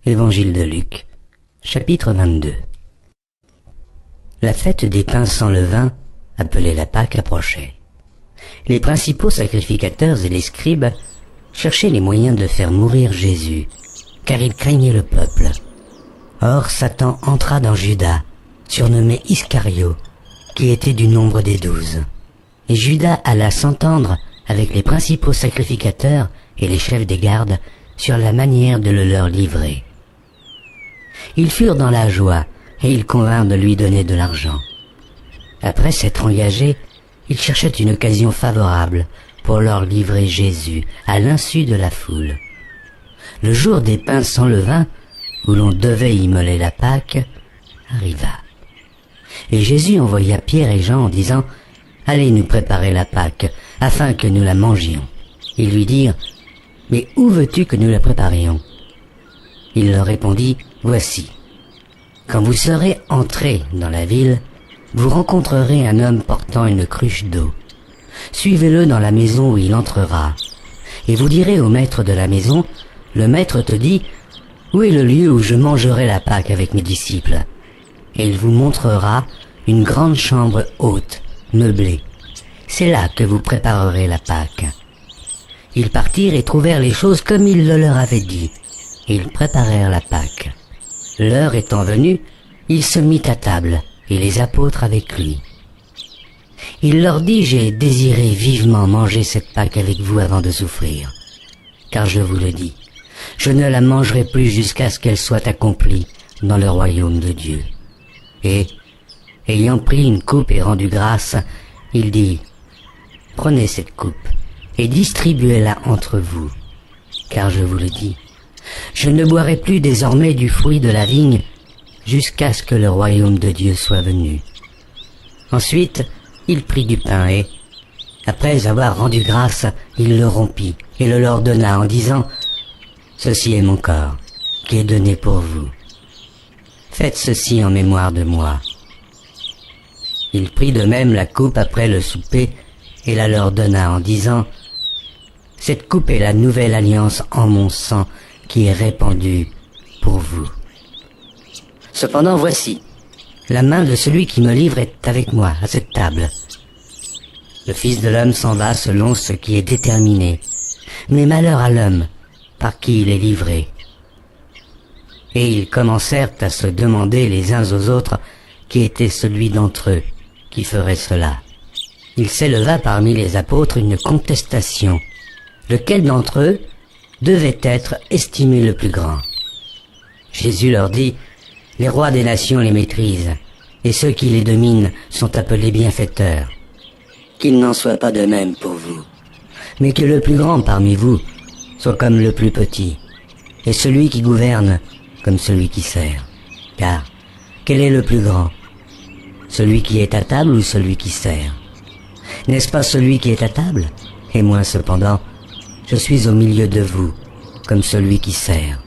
Évangile de Luc, chapitre 22. La fête des pains sans levain, appelée la Pâque, approchait. Les principaux sacrificateurs et les scribes cherchaient les moyens de faire mourir Jésus, car ils craignaient le peuple. Or Satan entra dans Judas, surnommé Iscario, qui était du nombre des 12. Et Judas alla s'entendre avec les principaux sacrificateurs et les chefs des gardes sur la manière de le leur livrer. Ils furent dans la joie, et ils convinrent de lui donner de l'argent. Après s'être engagés, ils cherchaient une occasion favorable pour leur livrer Jésus à l'insu de la foule. Le jour des pains sans levain, où l'on devait immoler la Pâque, arriva. Et Jésus envoya Pierre et Jean en disant « Allez nous préparer la Pâque, afin que nous la mangions. » Ils lui dirent « Mais où veux-tu que nous la préparions ?» Il leur répondit « Voici. Quand vous serez entrés dans la ville, vous rencontrerez un homme portant une cruche d'eau. Suivez-le dans la maison où il entrera. Et vous direz au maître de la maison, le maître te dit, où est le lieu où je mangerai la Pâque avec mes disciples? Et il vous montrera une grande chambre haute, meublée. C'est là que vous préparerez la Pâque. Ils partirent et trouvèrent les choses comme il le leur avait dit. Et ils préparèrent la Pâque. L'heure étant venue, il se mit à table, et les apôtres avec lui. Il leur dit, j'ai désiré vivement manger cette Pâque avec vous avant de souffrir. Car je vous le dis, je ne la mangerai plus jusqu'à ce qu'elle soit accomplie dans le royaume de Dieu. Et, ayant pris une coupe et rendu grâce, il dit, prenez cette coupe et distribuez-la entre vous. Car je vous le dis, je ne boirai plus désormais du fruit de la vigne jusqu'à ce que le royaume de Dieu soit venu. Ensuite, il prit du pain et, après avoir rendu grâce, il le rompit et le leur donna en disant « Ceci est mon corps, qui est donné pour vous. Faites ceci en mémoire de moi. » Il prit de même la coupe après le souper et la leur donna en disant « Cette coupe est la nouvelle alliance en mon sang qui est répandue pour vous. Cependant voici, la main de celui qui me livre est avec moi à cette table. Le Fils de l'homme s'en va selon ce qui est déterminé, mais malheur à l'homme par qui il est livré. » Et ils commencèrent à se demander les uns aux autres qui était celui d'entre eux qui ferait cela. Il s'éleva parmi les apôtres une contestation. Lequel d'entre eux devait être estimé le plus grand? Jésus leur dit, les rois des nations les maîtrisent, et ceux qui les dominent sont appelés bienfaiteurs. Qu'il n'en soit pas de même pour vous, mais que le plus grand parmi vous soit comme le plus petit, et celui qui gouverne comme celui qui sert. Car, quel est le plus grand? Celui qui est à table ou celui qui sert? N'est-ce pas celui qui est à table? Et moi cependant, je suis au milieu de vous, comme celui qui sert.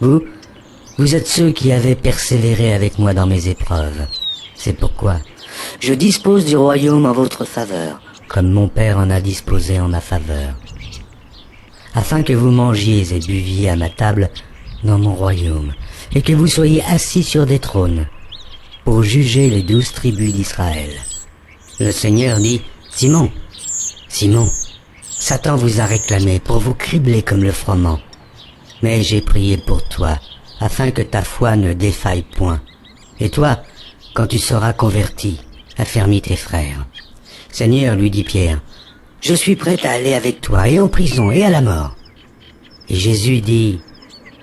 Vous êtes ceux qui avez persévéré avec moi dans mes épreuves. C'est pourquoi je dispose du royaume en votre faveur, comme mon Père en a disposé en ma faveur, afin que vous mangiez et buviez à ma table dans mon royaume, et que vous soyez assis sur des trônes, pour juger les 12 tribus d'Israël. Le Seigneur dit, Simon, Simon, Satan vous a réclamé pour vous cribler comme le froment. Mais j'ai prié pour toi, afin que ta foi ne défaille point. Et toi, quand tu seras converti, affermis tes frères. Seigneur, lui dit Pierre, je suis prêt à aller avec toi, et en prison, et à la mort. Et Jésus dit,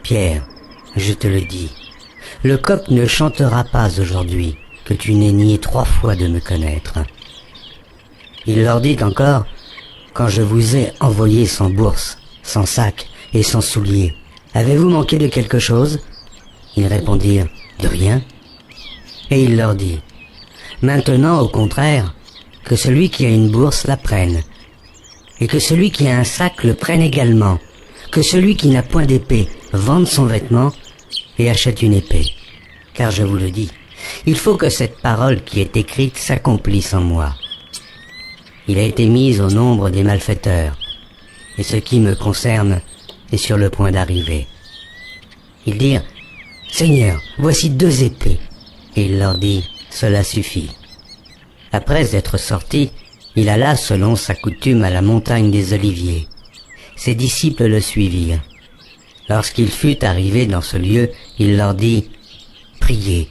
Pierre, je te le dis, le coq ne chantera pas aujourd'hui que tu n'aies nié 3 fois de me connaître. Il leur dit encore, quand je vous ai envoyé sans bourse, sans sac et sans souliers, avez-vous manqué de quelque chose? Ils répondirent, de rien. Et il leur dit, maintenant au contraire, que celui qui a une bourse la prenne, et que celui qui a un sac le prenne également, que celui qui n'a point d'épée vende son vêtement et achète une épée. Car je vous le dis, il faut que cette parole qui est écrite s'accomplisse en moi. Il a été mis au nombre des malfaiteurs, et ce qui me concerne est sur le point d'arriver. Ils dirent, « Seigneur, voici 2 épées. » Et il leur dit, « Cela suffit. » Après être sorti, il alla selon sa coutume à la montagne des Oliviers. Ses disciples le suivirent. Lorsqu'il fut arrivé dans ce lieu, il leur dit, « Priez,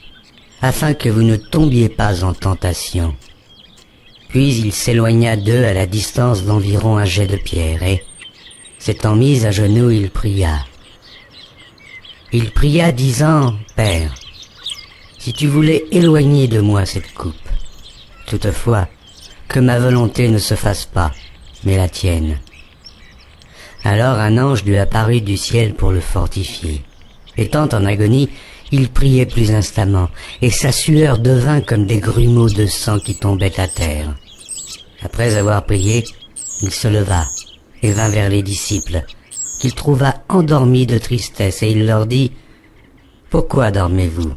afin que vous ne tombiez pas en tentation. » Puis il s'éloigna d'eux à la distance d'environ un jet de pierre, et, s'étant mis à genoux, il pria. Il pria disant, « Père, si tu voulais éloigner de moi cette coupe, toutefois, que ma volonté ne se fasse pas, mais la tienne. » Alors un ange lui apparut du ciel pour le fortifier. Étant en agonie, il priait plus instamment, et sa sueur devint comme des grumeaux de sang qui tombaient à terre. Après avoir prié, il se leva et vint vers les disciples, qu'il trouva endormis de tristesse, et il leur dit, « Pourquoi dormez-vous?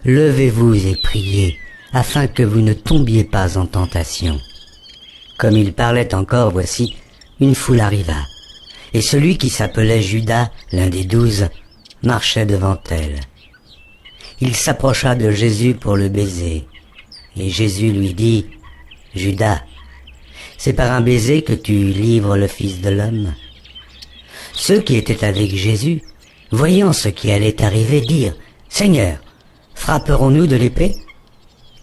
Levez-vous et priez, afin que vous ne tombiez pas en tentation. » Comme il parlait encore, voici, une foule arriva, et celui qui s'appelait Judas, l'un des 12, marchait devant elle. Il s'approcha de Jésus pour le baiser, et Jésus lui dit, « Judas, c'est par un baiser que tu livres le Fils de l'homme. » Ceux qui étaient avec Jésus, voyant ce qui allait arriver, dirent, « Seigneur, frapperons-nous de l'épée ?»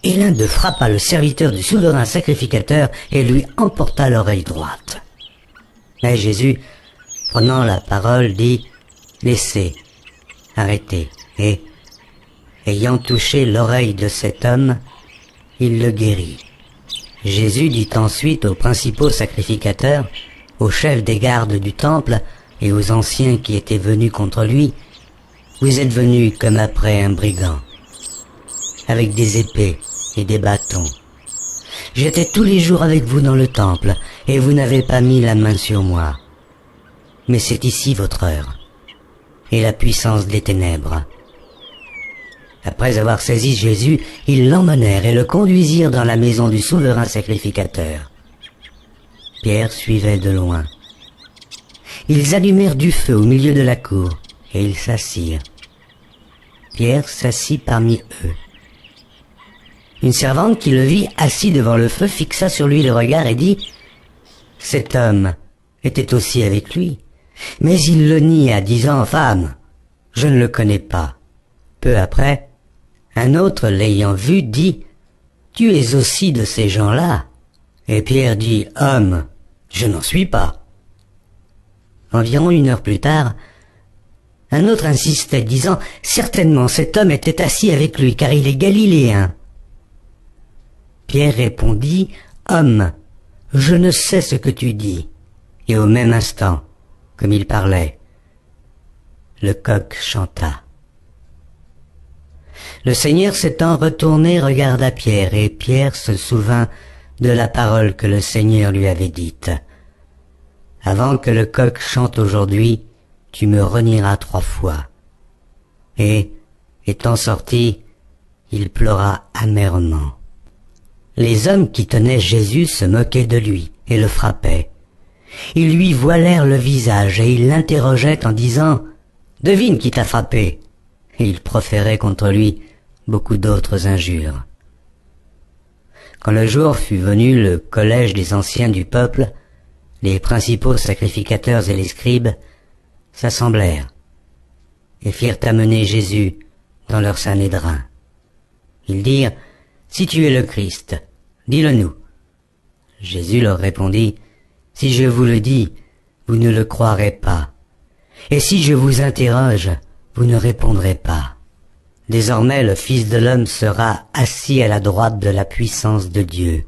Et l'un d'eux frappa le serviteur du souverain sacrificateur et lui emporta l'oreille droite. Mais Jésus, prenant la parole, dit, « Laissez, arrêtez. » Et, ayant touché l'oreille de cet homme, il le guérit. Jésus dit ensuite aux principaux sacrificateurs, aux chefs des gardes du temple et aux anciens qui étaient venus contre lui, « Vous êtes venus comme après un brigand, avec des épées et des bâtons. J'étais tous les jours avec vous dans le temple, et vous n'avez pas mis la main sur moi. Mais c'est ici votre heure, et la puissance des ténèbres. » Après avoir saisi Jésus, ils l'emmenèrent et le conduisirent dans la maison du souverain sacrificateur. Pierre suivait de loin. Ils allumèrent du feu au milieu de la cour, et ils s'assirent. Pierre s'assit parmi eux. Une servante qui le vit assis devant le feu fixa sur lui le regard et dit, « Cet homme était aussi avec lui. » Mais il le nia, disant, « Femme, je ne le connais pas. » Peu après, un autre l'ayant vu dit, « Tu es aussi de ces gens-là. » Et Pierre dit, « Homme, je n'en suis pas. » Environ 1 heure plus tard, un autre insistait, disant, « Certainement cet homme était assis avec lui, car il est galiléen. » Pierre répondit, « Homme, je ne sais ce que tu dis. » Et au même instant, comme il parlait, le coq chanta. Le Seigneur s'étant retourné regarda Pierre, et Pierre se souvint de la parole que le Seigneur lui avait dite. « Avant que le coq chante aujourd'hui, tu me renieras 3 fois. » Et, étant sorti, il pleura amèrement. Les hommes qui tenaient Jésus se moquaient de lui et le frappaient. Ils lui voilèrent le visage et ils l'interrogeaient en disant « Devine qui t'a frappé ?» Et ils proféraient contre lui beaucoup d'autres injures. Quand le jour fut venu, le collège des anciens du peuple, les principaux sacrificateurs et les scribes, s'assemblèrent et firent amener Jésus dans leur sanédrin. Ils dirent, « Si tu es le Christ, dis-le-nous. » Jésus leur répondit, « Si je vous le dis, vous ne le croirez pas. Et si je vous interroge, vous ne répondrez pas. Désormais le Fils de l'homme sera assis à la droite de la puissance de Dieu. »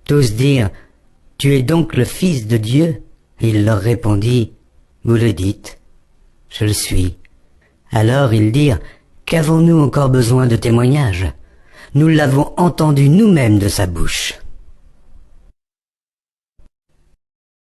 Tous dirent, « Tu es donc le Fils de Dieu ?» Il leur répondit, « Vous le dites, je le suis. » Alors ils dirent, « Qu'avons-nous encore besoin de témoignages? Nous l'avons entendu nous-mêmes de sa bouche. »